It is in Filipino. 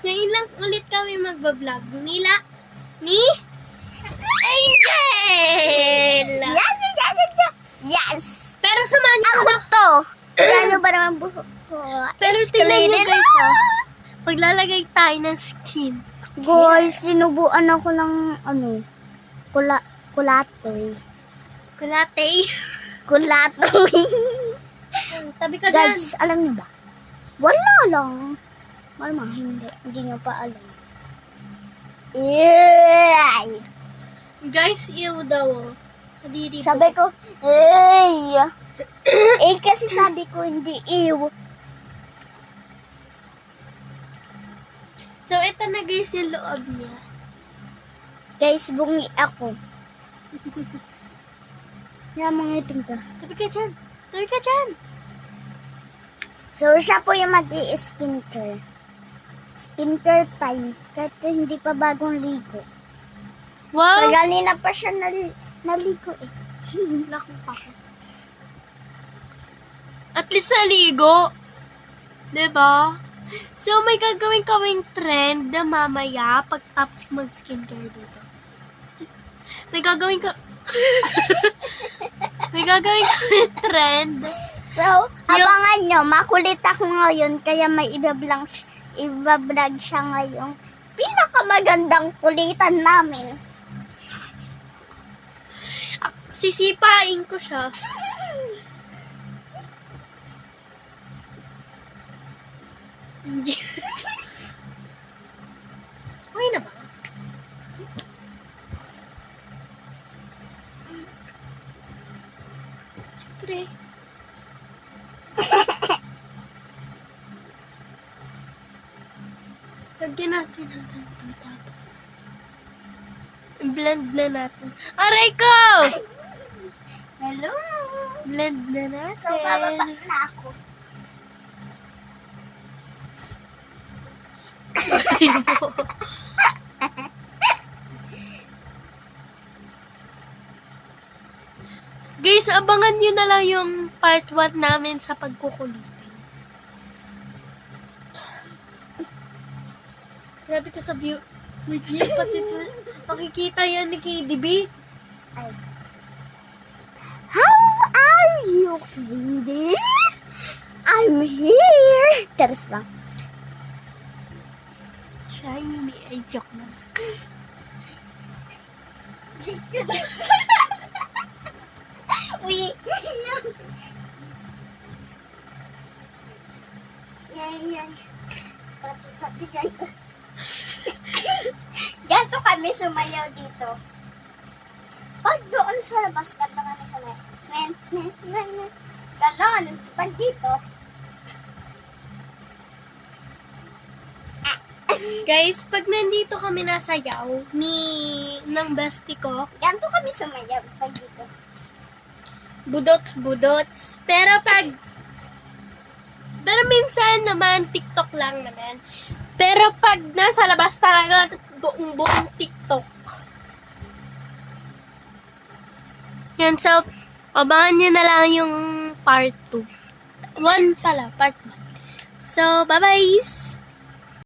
Ngayon lang ulit kami magbablog. Ni Angel! Yes! Pero samahan niyo Ako na. to! Kaya ba naman buhok ko? Pero tingnan niyo guys, paglalagay tayo ng skin. Guys, sinubuan ako ng kulatoy. Kulate. Kulatoy. Tabi ka dyan. Guys, alam niyo ba? Wala lang. Malamang hindi. Hindi niyo pa alam. Yay! Guys, ew daw. Kadiri Sabi ko, hey! Kasi sabi ko hindi ew. So, ito na guys yung loob niya. Guys, bungi ako. Yan, mga itim ka. Tabi ka dyan. Tabi ka dyan. So, siya po yung mag-i-skincare. Skincare time. Kahit hindi pa bagong ligo. Wow! Kanina pa siya naligo eh. Naku pa ko. At least naligo. Diba? So, may gagawin kaming trend na mamaya pagtapos mag-skincare dito. May gagawin may gagawin kaming trend. So, abangan nyo. Makulit ako ngayon. Kaya may ibablog siya ngayong pinakamagandang kulitan namin. Sisipain ko siya. Okay na ba? Siyempre. Lagyan natin ang ganito tapos. Blend na natin. Aray ko! Hello! Blend na natin. So, bababa na ako. Guys, abangan nyo na lang yung part 1 namin sa pagkukulitin. Grabe ka sa view. Regine, pati makikita yan ni KDB. Ay. How are you, Katie? I'm here. Teres lang. Shiny. Ay, joke na. Uy. Yay. Pati ganito. Ganito kami sumayaw dito. Pag doon sa labas, ganito kami sumayaw. Ganon. Pag dito, Guys, pag nandito kami nasayaw ng bestie ko, ganito kami sumayaw. Pag dito. budots. Pero minsan naman, TikTok lang naman. Pero pag nasa labas talaga, buong TikTok. Yan, so, abangan nyo na lang yung part 2. Part 1. So, bye-bye!